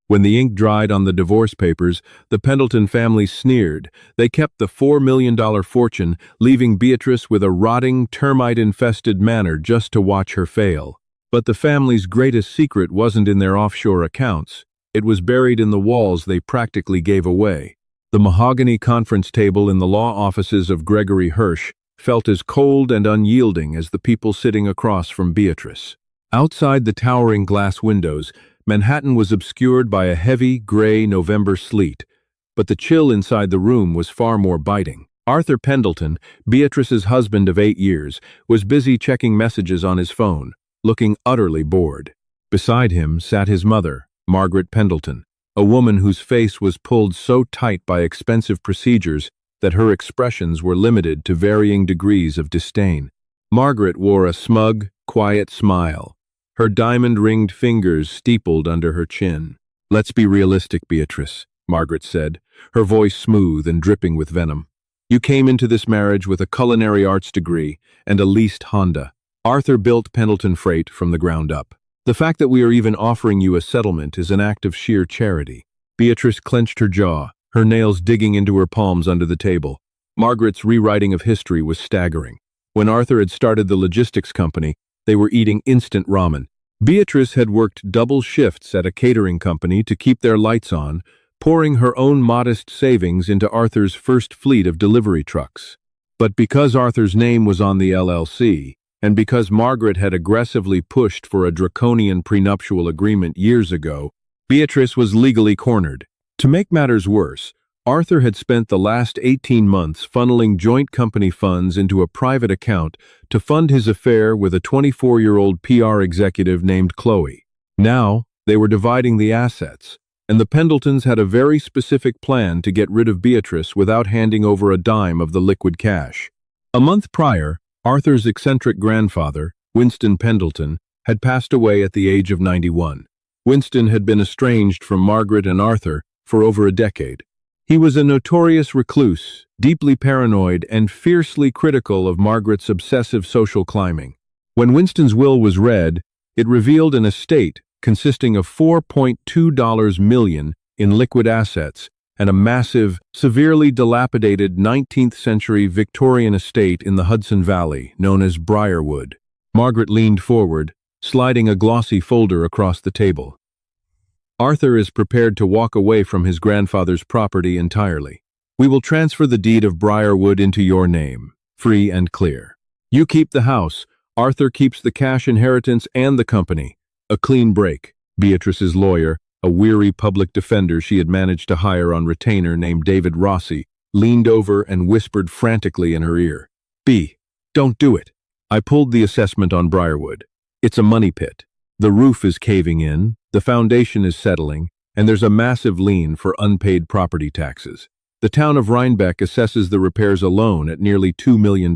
When the ink dried on the divorce papers, the Pendleton family sneered. They kept the $4 million fortune, leaving Beatrice with a rotting, termite-infested manor just to watch her fail. But the family's greatest secret wasn't in their offshore accounts. It was buried in the walls they practically gave away. The mahogany conference table in the law offices of Gregory Hirsch felt as cold and unyielding as the people sitting across from Beatrice. Outside the towering glass windows, Manhattan was obscured by a heavy, gray November sleet, but the chill inside the room was far more biting. Arthur Pendleton, Beatrice's husband of 8 years, was busy checking messages on his phone, looking utterly bored. Beside him sat his mother, Margaret Pendleton, a woman whose face was pulled so tight by expensive procedures that her expressions were limited to varying degrees of disdain. Margaret wore a smug, quiet smile, her diamond-ringed fingers steepled under her chin. "Let's be realistic, Beatrice," Margaret said, her voice smooth and dripping with venom. "You came into this marriage with a culinary arts degree and a leased Honda. Arthur built Pendleton Freight from the ground up. The fact that we are even offering you a settlement is an act of sheer charity." Beatrice clenched her jaw, her nails digging into her palms under the table. Margaret's rewriting of history was staggering. When Arthur had started the logistics company, they were eating instant ramen. Beatrice had worked double shifts at a catering company to keep their lights on, pouring her own modest savings into Arthur's first fleet of delivery trucks. But because Arthur's name was on the LLC, and because Margaret had aggressively pushed for a draconian prenuptial agreement years ago, Beatrice was legally cornered. To make matters worse, Arthur had spent the last 18 months funneling joint company funds into a private account to fund his affair with a 24-year-old PR executive named Chloe. Now, they were dividing the assets, and the Pendletons had a very specific plan to get rid of Beatrice without handing over a dime of the liquid cash. A month prior, Arthur's eccentric grandfather, Winston Pendleton, had passed away at the age of 91. Winston had been estranged from Margaret and Arthur for over a decade. He was a notorious recluse, deeply paranoid, and fiercely critical of Margaret's obsessive social climbing. When Winston's will was read, it revealed an estate consisting of $4.2 million in liquid assets and a massive, severely dilapidated 19th-century Victorian estate in the Hudson Valley known as Briarwood. Margaret leaned forward, sliding a glossy folder across the table. "Arthur is prepared to walk away from his grandfather's property entirely. We will transfer the deed of Briarwood into your name, free and clear. You keep the house, Arthur keeps the cash inheritance and the company. A clean break." Beatrice's lawyer, a weary public defender she had managed to hire on retainer named David Rossi, leaned over and whispered frantically in her ear, "Don't do it. I pulled the assessment on Briarwood. It's a money pit. The roof is caving in, the foundation is settling, and there's a massive lien for unpaid property taxes. The town of Rhinebeck assesses the repairs alone at nearly $2 million.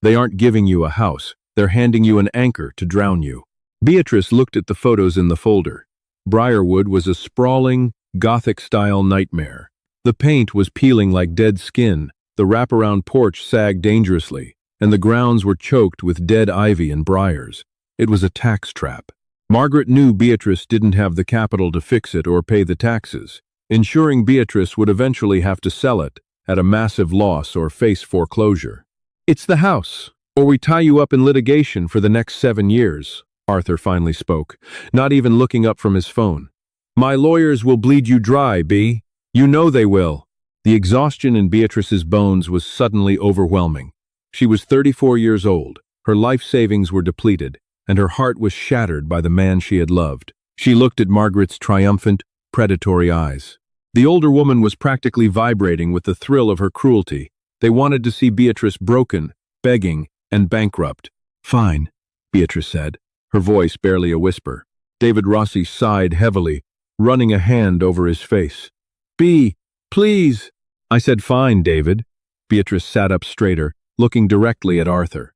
They aren't giving you a house, they're handing you an anchor to drown you." Beatrice looked at the photos in the folder. Briarwood was a sprawling, Gothic-style nightmare. The paint was peeling like dead skin, the wraparound porch sagged dangerously, and the grounds were choked with dead ivy and briars. It was a tax trap. Margaret knew Beatrice didn't have the capital to fix it or pay the taxes, ensuring Beatrice would eventually have to sell it at a massive loss or face foreclosure. "It's the house, or we tie you up in litigation for the next 7 years, Arthur finally spoke, not even looking up from his phone. "My lawyers will bleed you dry, Bea. You know they will." The exhaustion in Beatrice's bones was suddenly overwhelming. She was 34 years old, her life savings were depleted, and her heart was shattered by the man she had loved. She looked at Margaret's triumphant, predatory eyes. The older woman was practically vibrating with the thrill of her cruelty. They wanted to see Beatrice broken, begging, and bankrupt. "Fine," Beatrice said, her voice barely a whisper. David Rossi sighed heavily, running a hand over his face. "Bea, please." "I said fine, David." Beatrice sat up straighter, looking directly at Arthur.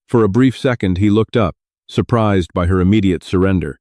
For a brief second he looked up, surprised by her immediate surrender.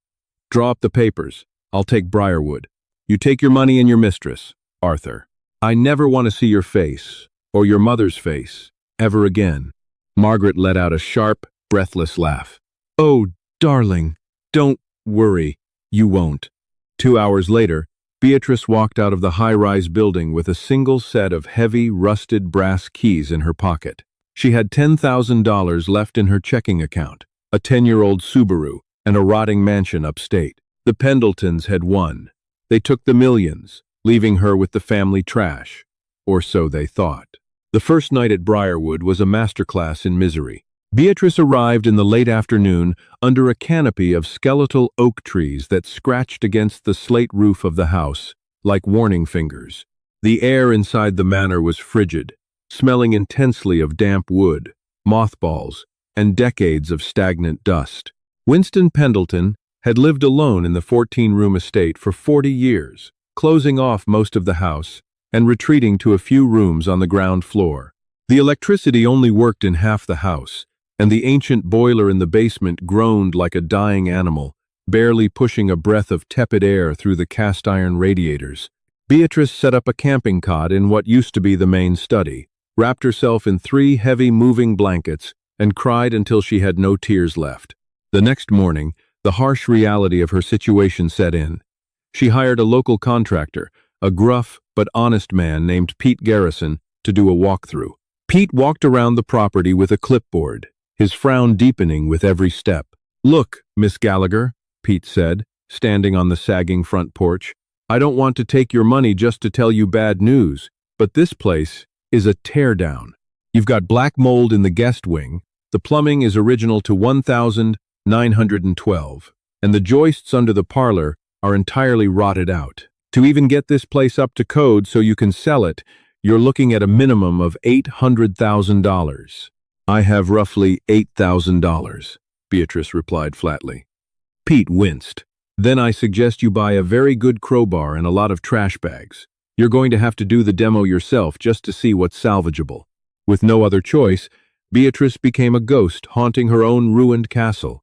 "Draw up the papers. I'll take Briarwood. You take your money and your mistress, Arthur. I never want to see your face, or your mother's face, ever again." Margaret let out a sharp, breathless laugh. "Oh, darling, don't worry. You won't." 2 hours later, Beatrice walked out of the high-rise building with a single set of heavy, rusted brass keys in her pocket. She had $10,000 left in her checking account, a 10-year-old Subaru, and a rotting mansion upstate. The Pendletons had won. They took the millions, leaving her with the family trash. Or so they thought. The first night at Briarwood was a masterclass in misery. Beatrice arrived in the late afternoon under a canopy of skeletal oak trees that scratched against the slate roof of the house like warning fingers. The air inside the manor was frigid, smelling intensely of damp wood, mothballs, and decades of stagnant dust. Winston Pendleton had lived alone in the 14-room estate for 40 years, closing off most of the house and retreating to a few rooms on the ground floor. The electricity only worked in half the house, and the ancient boiler in the basement groaned like a dying animal, barely pushing a breath of tepid air through the cast-iron radiators. Beatrice set up a camping cot in what used to be the main study, wrapped herself in 3 heavy moving blankets, and cried until she had no tears left. The next morning, the harsh reality of her situation set in. She hired a local contractor, a gruff but honest man named Pete Garrison, to do a walkthrough. Pete walked around the property with a clipboard, his frown deepening with every step. "Look, Miss Gallagher," Pete said, standing on the sagging front porch, "I don't want to take your money just to tell you bad news, but this place is a teardown. You've got black mold in the guest wing, the plumbing is original to 1912, and the joists under the parlor are entirely rotted out. To even get this place up to code so you can sell it, you're looking at a minimum of $800,000. "I have roughly $8,000, Beatrice replied flatly. Pete winced. "Then I suggest you buy a very good crowbar and a lot of trash bags. You're going to have to do the demo yourself just to see what's salvageable." With no other choice, Beatrice became a ghost haunting her own ruined castle.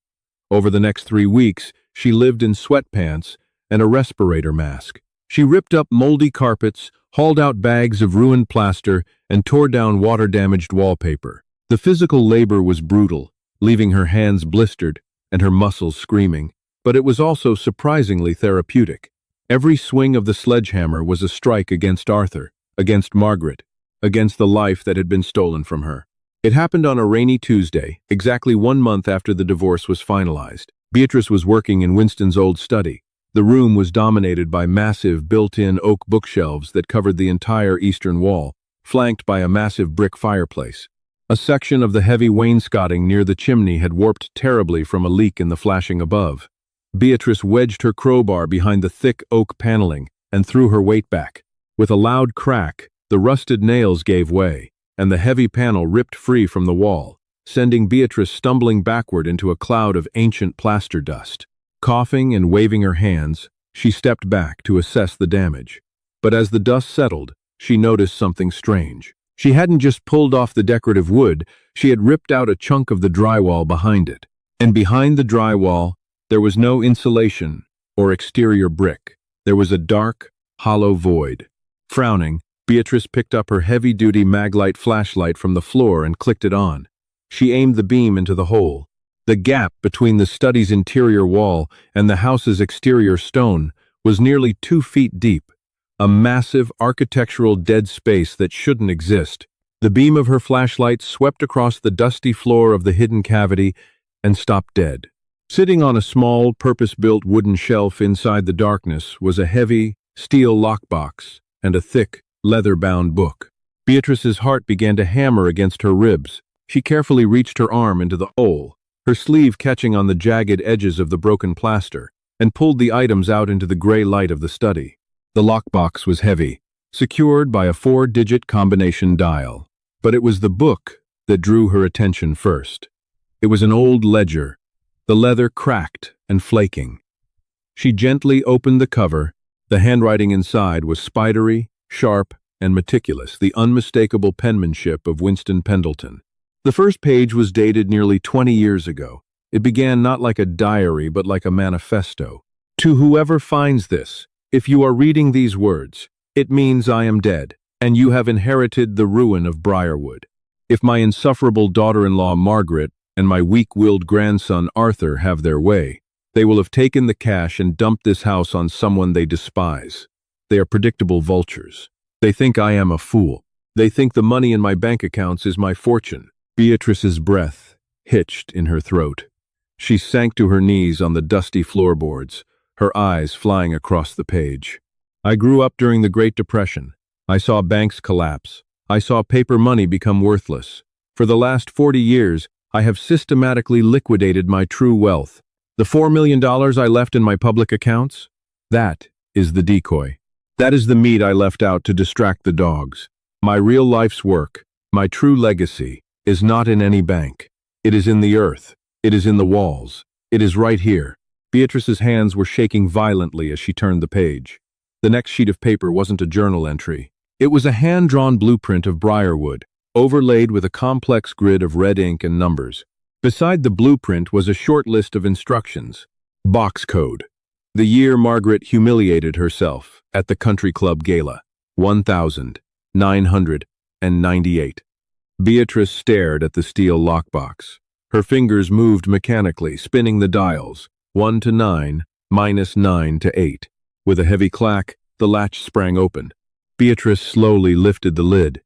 Over the next 3 weeks, she lived in sweatpants and a respirator mask. She ripped up moldy carpets, hauled out bags of ruined plaster, and tore down water-damaged wallpaper. The physical labor was brutal, leaving her hands blistered and her muscles screaming, but it was also surprisingly therapeutic. Every swing of the sledgehammer was a strike against Arthur, against Margaret, against the life that had been stolen from her. It happened on a rainy Tuesday, exactly 1 month after the divorce was finalized. Beatrice was working in Winston's old study. The room was dominated by massive built-in oak bookshelves that covered the entire eastern wall, flanked by a massive brick fireplace. A section of the heavy wainscoting near the chimney had warped terribly from a leak in the flashing above. Beatrice wedged her crowbar behind the thick oak paneling and threw her weight back. With a loud crack, the rusted nails gave way, and the heavy panel ripped free from the wall, sending Beatrice stumbling backward into a cloud of ancient plaster dust. Coughing and waving her hands, she stepped back to assess the damage. But as the dust settled, she noticed something strange. She hadn't just pulled off the decorative wood, she had ripped out a chunk of the drywall behind it. And behind the drywall, there was no insulation or exterior brick. There was a dark, hollow void. Frowning, Beatrice picked up her heavy-duty Maglite flashlight from the floor and clicked it on. She aimed the beam into the hole. The gap between the study's interior wall and the house's exterior stone was nearly 2 feet deep, a massive architectural dead space that shouldn't exist. The beam of her flashlight swept across the dusty floor of the hidden cavity and stopped dead. Sitting on a small, purpose-built wooden shelf inside the darkness was a heavy, steel lockbox and a thick, leather-bound book. Beatrice's heart began to hammer against her ribs. She carefully reached her arm into the hole, her sleeve catching on the jagged edges of the broken plaster, and pulled the items out into the gray light of the study. The lockbox was heavy, secured by a 4-digit combination dial. But it was the book that drew her attention first. It was an old ledger, the leather cracked and flaking. She gently opened the cover. The handwriting inside was spidery, sharp, and meticulous, the unmistakable penmanship of Winston Pendleton. The first page was dated nearly 20 years ago. It began not like a diary, but like a manifesto. "To whoever finds this, if you are reading these words, it means I am dead, and you have inherited the ruin of Briarwood. If my insufferable daughter-in-law Margaret and my weak-willed grandson Arthur have their way, They will have taken the cash and dumped this house on someone they despise. They are predictable vultures. They think I am a fool. They think the money in my bank accounts is my fortune. Beatrice's breath hitched in her throat. She sank to her knees on the dusty floorboards, her eyes flying across the page. I grew up during the Great Depression. I saw banks collapse. I saw paper money become worthless. For the last 40 years, I have systematically liquidated my true wealth. The $4 million I left in my public accounts? That is the decoy. That is the meat I left out to distract the dogs. My real life's work, my true legacy, is not in any bank. It is in the earth. It is in the walls. It is right here. Beatrice's hands were shaking violently as she turned the page. The next sheet of paper wasn't a journal entry. It was a hand-drawn blueprint of Briarwood, overlaid with a complex grid of red ink and numbers. Beside the blueprint was a short list of instructions. Box code. The year Margaret humiliated herself at the country club gala. 1998. Beatrice stared at the steel lockbox. Her fingers moved mechanically, spinning the dials. 1 to 9, -9 to 8. With a heavy clack, the latch sprang open. Beatrice slowly lifted the lid.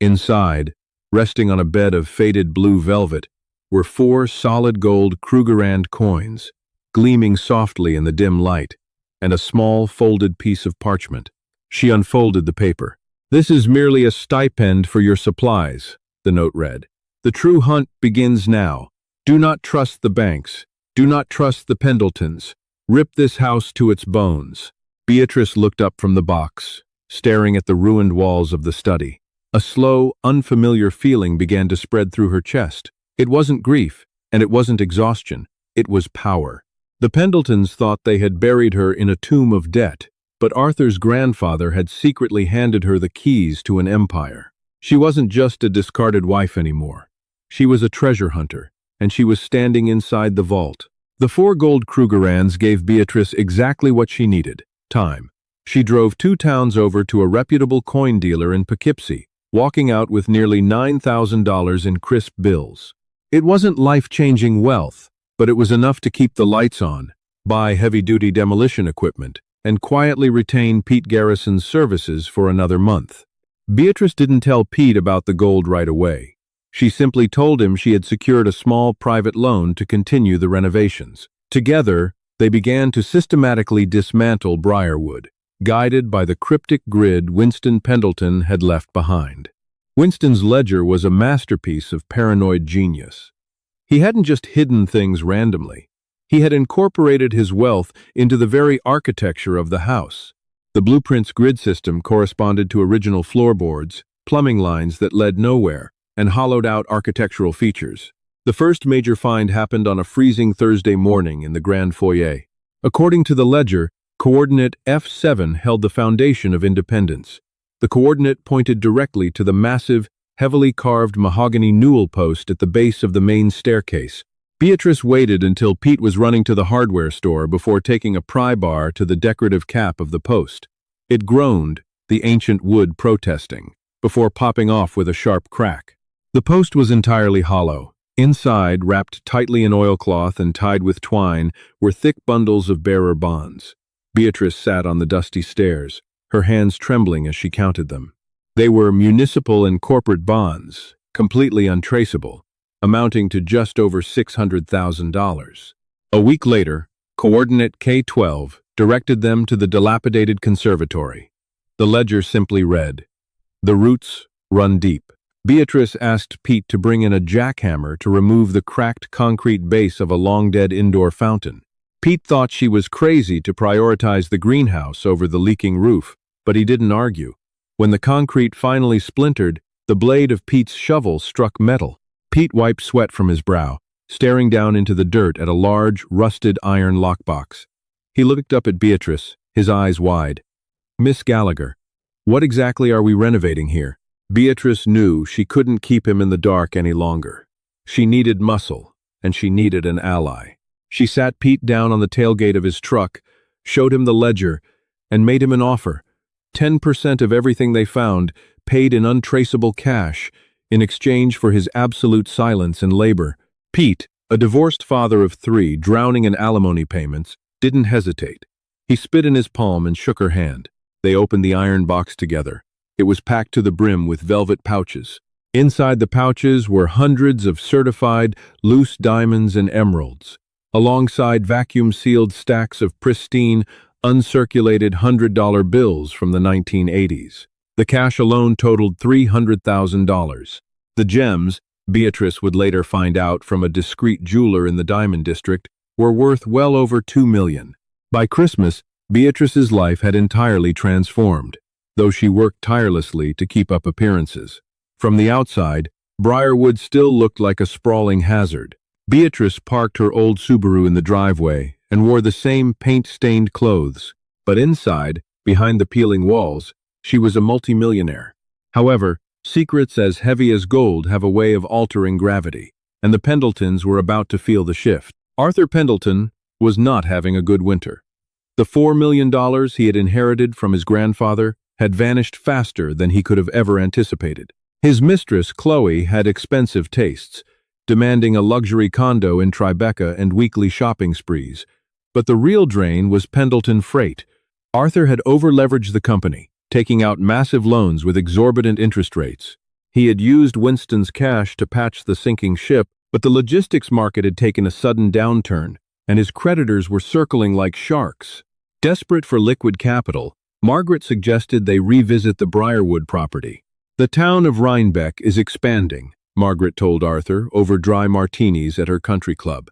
Inside, resting on a bed of faded blue velvet, were 4 solid gold Krugerrand coins, gleaming softly in the dim light, and a small folded piece of parchment. She unfolded the paper. "This is merely a stipend for your supplies," the note read. "The true hunt begins now. Do not trust the banks. Do not trust the Pendletons. Rip this house to its bones." Beatrice looked up from the box, staring at the ruined walls of the study. A slow, unfamiliar feeling began to spread through her chest. It wasn't grief, and it wasn't exhaustion. It was power. The Pendletons thought they had buried her in a tomb of debt, but Arthur's grandfather had secretly handed her the keys to an empire. She wasn't just a discarded wife anymore. She was a treasure hunter, and she was standing inside the vault. The 4 gold Krugerrands gave Beatrice exactly what she needed: time. She drove 2 towns over to a reputable coin dealer in Poughkeepsie, walking out with nearly $9,000 in crisp bills. It wasn't life-changing wealth, but it was enough to keep the lights on, buy heavy-duty demolition equipment, and quietly retain Pete Garrison's services for another month. Beatrice didn't tell Pete about the gold right away. She simply told him she had secured a small private loan to continue the renovations. Together, they began to systematically dismantle Briarwood, guided by the cryptic grid Winston Pendleton had left behind. Winston's ledger was a masterpiece of paranoid genius. He hadn't just hidden things randomly. He had incorporated his wealth into the very architecture of the house. The blueprint's grid system corresponded to original floorboards, plumbing lines that led nowhere, and hollowed-out architectural features. The first major find happened on a freezing Thursday morning in the grand foyer. According to the ledger, coordinate F7 held the foundation of independence. The coordinate pointed directly to the massive, heavily carved mahogany newel post at the base of the main staircase. Beatrice waited until Pete was running to the hardware store before taking a pry bar to the decorative cap of the post. It groaned, the ancient wood protesting, before popping off with a sharp crack. The post was entirely hollow. Inside, wrapped tightly in oilcloth and tied with twine, were thick bundles of bearer bonds. Beatrice sat on the dusty stairs, her hands trembling as she counted them. They were municipal and corporate bonds, completely untraceable, amounting to just over $600,000. A week later, coordinate K12 directed them to the dilapidated conservatory. The ledger simply read, "The roots run deep." Beatrice asked Pete to bring in a jackhammer to remove the cracked concrete base of a long-dead indoor fountain. Pete thought she was crazy to prioritize the greenhouse over the leaking roof, but he didn't argue. When the concrete finally splintered, the blade of Pete's shovel struck metal. Pete wiped sweat from his brow, staring down into the dirt at a large, rusted iron lockbox. He looked up at Beatrice, his eyes wide. "Miss Gallagher, what exactly are we renovating here?" Beatrice knew she couldn't keep him in the dark any longer. She needed muscle, and she needed an ally. She sat Pete down on the tailgate of his truck, showed him the ledger, and made him an offer. 10% of everything they found, paid in untraceable cash, in exchange for his absolute silence and labor. Pete, A divorced father of 3, drowning in alimony payments, didn't hesitate. He spit in his palm and shook her hand. They opened the iron box together. It was packed to the brim with velvet pouches. Inside the pouches were hundreds of certified loose diamonds and emeralds, alongside vacuum-sealed stacks of pristine, uncirculated $100 bills from the 1980s. The cash alone totaled $300,000. The gems, Beatrice would later find out from a discreet jeweler in the Diamond District, were worth well over $2 million. By Christmas, Beatrice's life had entirely transformed, though she worked tirelessly to keep up appearances. From the outside, Briarwood still looked like a sprawling hazard. Beatrice parked her old Subaru in the driveway and wore the same paint-stained clothes, but inside, behind the peeling walls, she was a multimillionaire. However, secrets as heavy as gold have a way of altering gravity, and the Pendletons were about to feel the shift. Arthur Pendleton was not having a good winter. The $4 million he had inherited from his grandfather had vanished faster than he could have ever anticipated. His mistress, Chloe, had expensive tastes, demanding a luxury condo in Tribeca and weekly shopping sprees. But the real drain was Pendleton Freight. Arthur had over-leveraged the company, taking out massive loans with exorbitant interest rates. He had used Winston's cash to patch the sinking ship, but the logistics market had taken a sudden downturn, and his creditors were circling like sharks. Desperate for liquid capital, Margaret suggested they revisit the Briarwood property. "The town of Rhinebeck is expanding," Margaret told Arthur over dry martinis at her country club.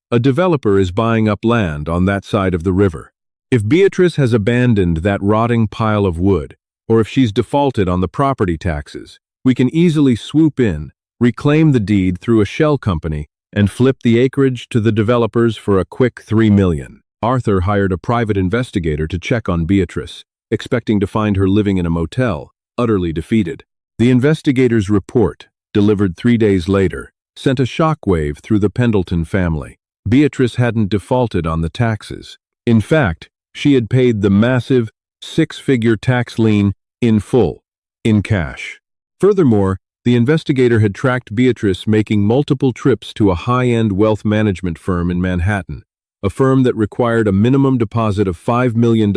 "A developer is buying up land on that side of the river. If Beatrice has abandoned that rotting pile of wood, or if she's defaulted on the property taxes, we can easily swoop in, reclaim the deed through a shell company, and flip the acreage to the developers for a quick $3 million. Arthur hired a private investigator to check on Beatrice, expecting to find her living in a motel, utterly defeated. The investigator's report, delivered 3 days later, sent a shockwave through the Pendleton family. Beatrice hadn't defaulted on the taxes. In fact, she had paid the massive, 6-figure tax lien in full, in cash. Furthermore, the investigator had tracked Beatrice making multiple trips to a high-end wealth management firm in Manhattan, a firm that required a minimum deposit of $5 million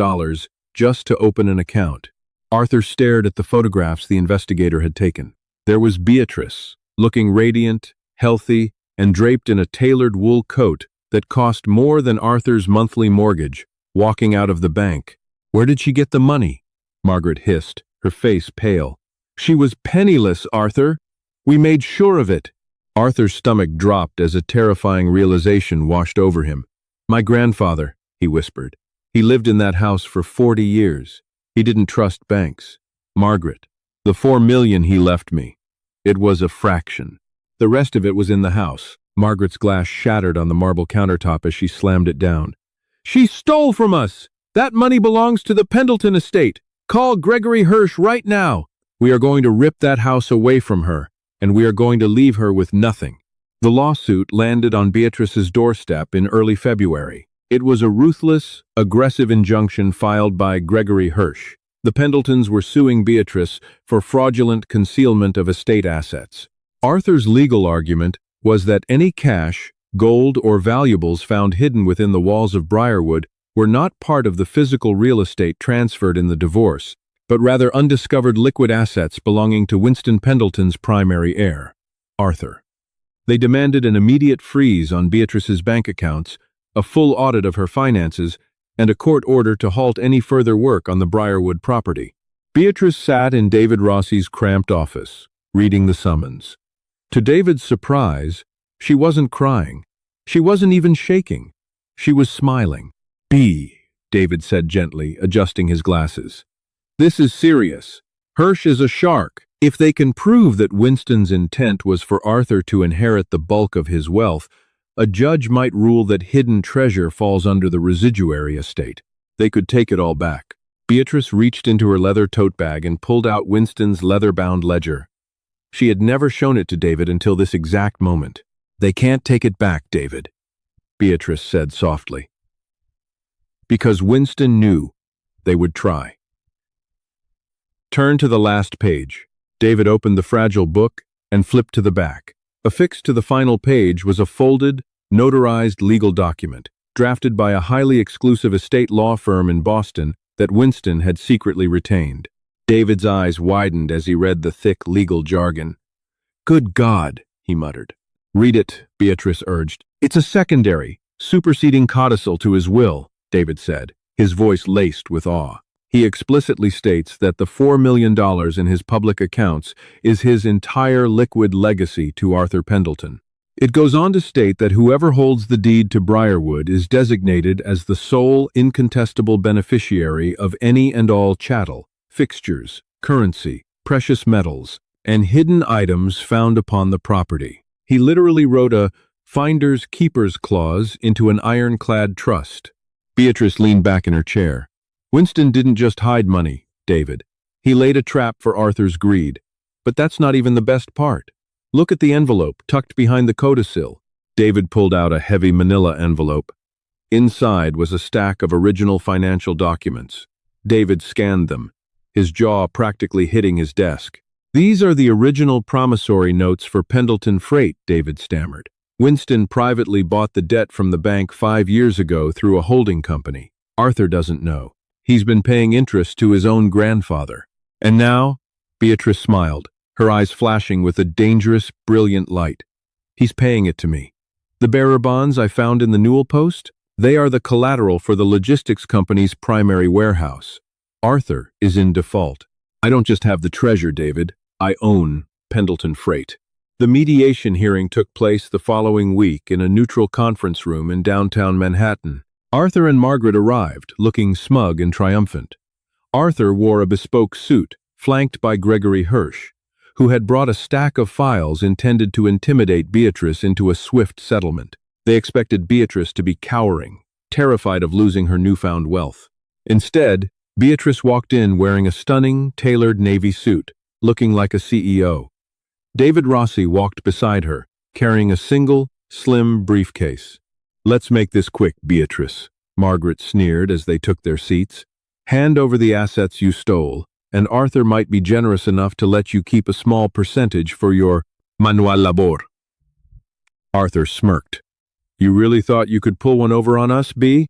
just to open an account. Arthur stared at the photographs the investigator had taken. There was Beatrice, looking radiant, healthy, and draped in a tailored wool coat that cost more than Arthur's monthly mortgage, walking out of the bank. "Where did she get the money?" Margaret hissed, her face pale. "She was penniless, Arthur. We made sure of it." Arthur's stomach dropped as a terrifying realization washed over him. "My grandfather," he whispered. "He lived in that house for 40 years. He didn't trust banks. Margaret, the $4 million he left me, it was a fraction. The rest of it was in the house." Margaret's glass shattered on the marble countertop as she slammed it down. "She stole from us! That money belongs to the Pendleton estate. Call Gregory Hirsch right now. We are going to rip that house away from her, and we are going to leave her with nothing." The lawsuit landed on Beatrice's doorstep in early February. It was a ruthless, aggressive injunction filed by Gregory Hirsch. The Pendletons were suing Beatrice for fraudulent concealment of estate assets. Arthur's legal argument was that any cash, gold, or valuables found hidden within the walls of Briarwood were not part of the physical real estate transferred in the divorce, but rather undiscovered liquid assets belonging to Winston Pendleton's primary heir, Arthur. They demanded an immediate freeze on Beatrice's bank accounts, a full audit of her finances, and a court order to halt any further work on the Briarwood property. Beatrice sat in David Rossi's cramped office, reading the summons. To David's surprise, she wasn't crying. She wasn't even shaking. She was smiling. David said gently, adjusting his glasses. "This is serious. Hirsch is a shark. If they can prove that Winston's intent was for Arthur to inherit the bulk of his wealth, a judge might rule that hidden treasure falls under the residuary estate. They could take it all back." Beatrice reached into her leather tote bag and pulled out Winston's leather-bound ledger. She had never shown it to David until this exact moment. "They can't take it back, David," Beatrice said softly. Because Winston knew they would try. Turn to the last page. David opened the fragile book and flipped to the back. Affixed to the final page was a folded, notarized legal document, drafted by a highly exclusive estate law firm in Boston that Winston had secretly retained. David's eyes widened as he read the thick legal jargon. "Good God," he muttered. "Read it," Beatrice urged. "It's a secondary, superseding codicil to his will," David said, his voice laced with awe. "He explicitly states that the $4 million in his public accounts is his entire liquid legacy to Arthur Pendleton. It goes on to state that whoever holds the deed to Briarwood is designated as the sole incontestable beneficiary of any and all chattel, fixtures, currency, precious metals, and hidden items found upon the property." He literally wrote a finder's keeper's clause into an ironclad trust. Beatrice leaned back in her chair. "Winston didn't just hide money, David. He laid a trap for Arthur's greed. But that's not even the best part. Look at the envelope tucked behind the codicil." David pulled out a heavy manila envelope. Inside was a stack of original financial documents. David scanned them, his jaw practically hitting his desk. "These are the original promissory notes for Pendleton Freight," David stammered. "Winston privately bought the debt from the bank 5 years ago through a holding company. Arthur doesn't know. He's been paying interest to his own grandfather. And now," Beatrice smiled, her eyes flashing with a dangerous, brilliant light, "he's paying it to me. The bearer bonds I found in the Newell Post? They are the collateral for the logistics company's primary warehouse. Arthur is in default. I don't just have the treasure, David. I own Pendleton Freight." The mediation hearing took place the following week in a neutral conference room in downtown Manhattan. Arthur and Margaret arrived, looking smug and triumphant. Arthur wore a bespoke suit, flanked by Gregory Hirsch, who had brought a stack of files intended to intimidate Beatrice into a swift settlement. They expected Beatrice to be cowering, terrified of losing her newfound wealth. Instead, Beatrice walked in wearing a stunning, tailored navy suit, looking like a CEO. David Rossi walked beside her, carrying a single, slim briefcase. "Let's make this quick, Beatrice," Margaret sneered as they took their seats. "Hand over the assets you stole, and Arthur might be generous enough to let you keep a small percentage for your manual labor." Arthur smirked. "You really thought you could pull one over on us, B?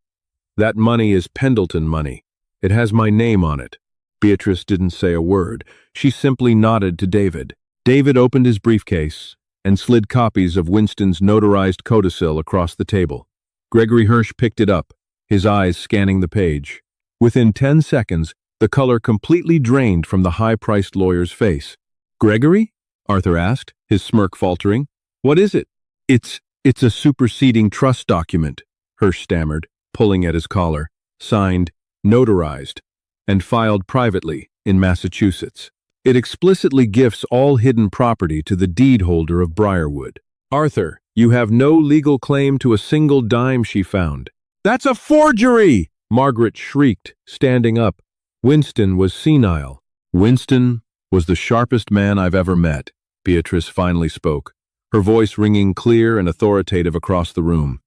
That money is Pendleton money. It has my name on it." Beatrice didn't say a word. She simply nodded to David. David opened his briefcase and slid copies of Winston's notarized codicil across the table. Gregory Hirsch picked it up, his eyes scanning the page. Within 10 seconds, the color completely drained from the high-priced lawyer's face. "Gregory?" Arthur asked, his smirk faltering. "What is it?" It's a superseding trust document," Hirsch stammered, pulling at his collar, "signed, notarized, and filed privately in Massachusetts. It explicitly gifts all hidden property to the deed holder of Briarwood. Arthur, you have no legal claim to a single dime she found." "That's a forgery!" Margaret shrieked, standing up. Winston was senile. "Winston was the sharpest man I've ever met," Beatrice finally spoke, her voice ringing clear and authoritative across the room.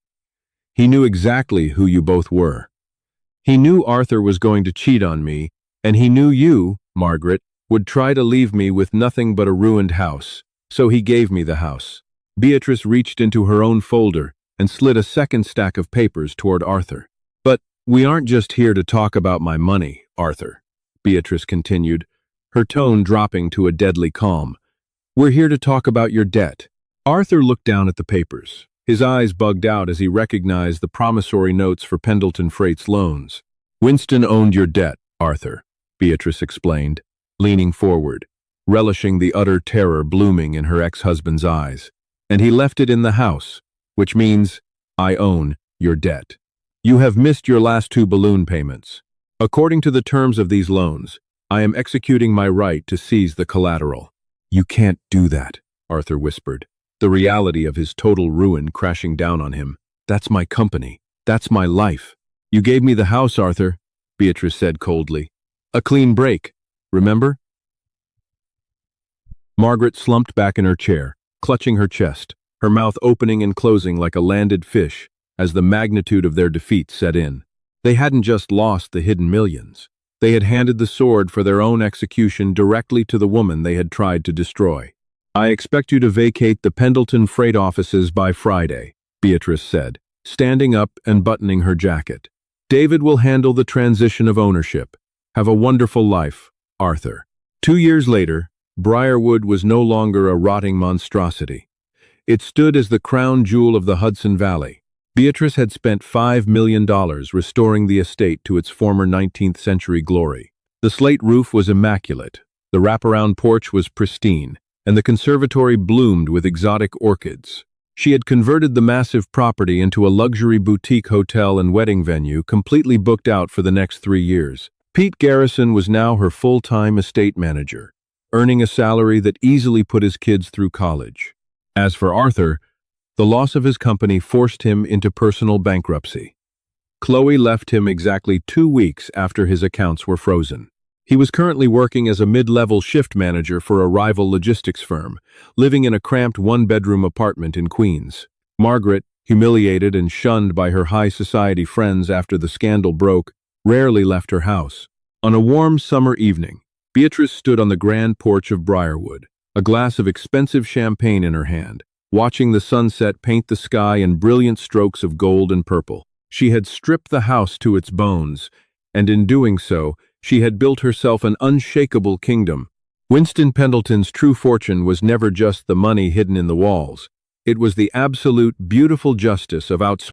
"He knew exactly who you both were. He knew Arthur was going to cheat on me, and he knew you, Margaret, would try to leave me with nothing but a ruined house, so he gave me the house." Beatrice reached into her own folder and slid a second stack of papers toward Arthur. "But we aren't just here to talk about my money, Arthur," Beatrice continued, her tone dropping to a deadly calm. "We're here to talk about your debt." Arthur looked down at the papers. His eyes bugged out as he recognized the promissory notes for Pendleton Freight's loans. "Winston owned your debt, Arthur," Beatrice explained, leaning forward, relishing the utter terror blooming in her ex-husband's eyes. "And he left it in the house, which means I own your debt. You have missed your last 2 balloon payments. According to the terms of these loans, I am executing my right to seize the collateral." "You can't do that," Arthur whispered, the reality of his total ruin crashing down on him. "That's my company. That's my life." "You gave me the house, Arthur," Beatrice said coldly. "A clean break, remember?" Margaret slumped back in her chair, clutching her chest, her mouth opening and closing like a landed fish as the magnitude of their defeat set in. They hadn't just lost the hidden millions. They had handed the sword for their own execution directly to the woman they had tried to destroy. "I expect you to vacate the Pendleton freight offices by Friday," Beatrice said, standing up and buttoning her jacket. "David will handle the transition of ownership. Have a wonderful life, Arthur." 2 years later, Briarwood was no longer a rotting monstrosity. It stood as the crown jewel of the Hudson Valley. Beatrice had spent $5 million restoring the estate to its former 19th-century glory. The slate roof was immaculate, the wraparound porch was pristine, and the conservatory bloomed with exotic orchids. She had converted the massive property into a luxury boutique hotel and wedding venue completely booked out for the next 3 years. Pete Garrison was now her full-time estate manager, earning a salary that easily put his kids through college. As for Arthur, the loss of his company forced him into personal bankruptcy. Chloe left him exactly 2 weeks after his accounts were frozen. He was currently working as a mid-level shift manager for a rival logistics firm, living in a cramped one-bedroom apartment in Queens. Margaret, humiliated and shunned by her high society friends after the scandal broke, rarely left her house. On a warm summer evening, Beatrice stood on the grand porch of Briarwood, a glass of expensive champagne in her hand, watching the sunset paint the sky in brilliant strokes of gold and purple. She had stripped the house to its bones, and in doing so, she had built herself an unshakable kingdom. Winston Pendleton's true fortune was never just the money hidden in the walls. It was the absolute, beautiful justice of outspoken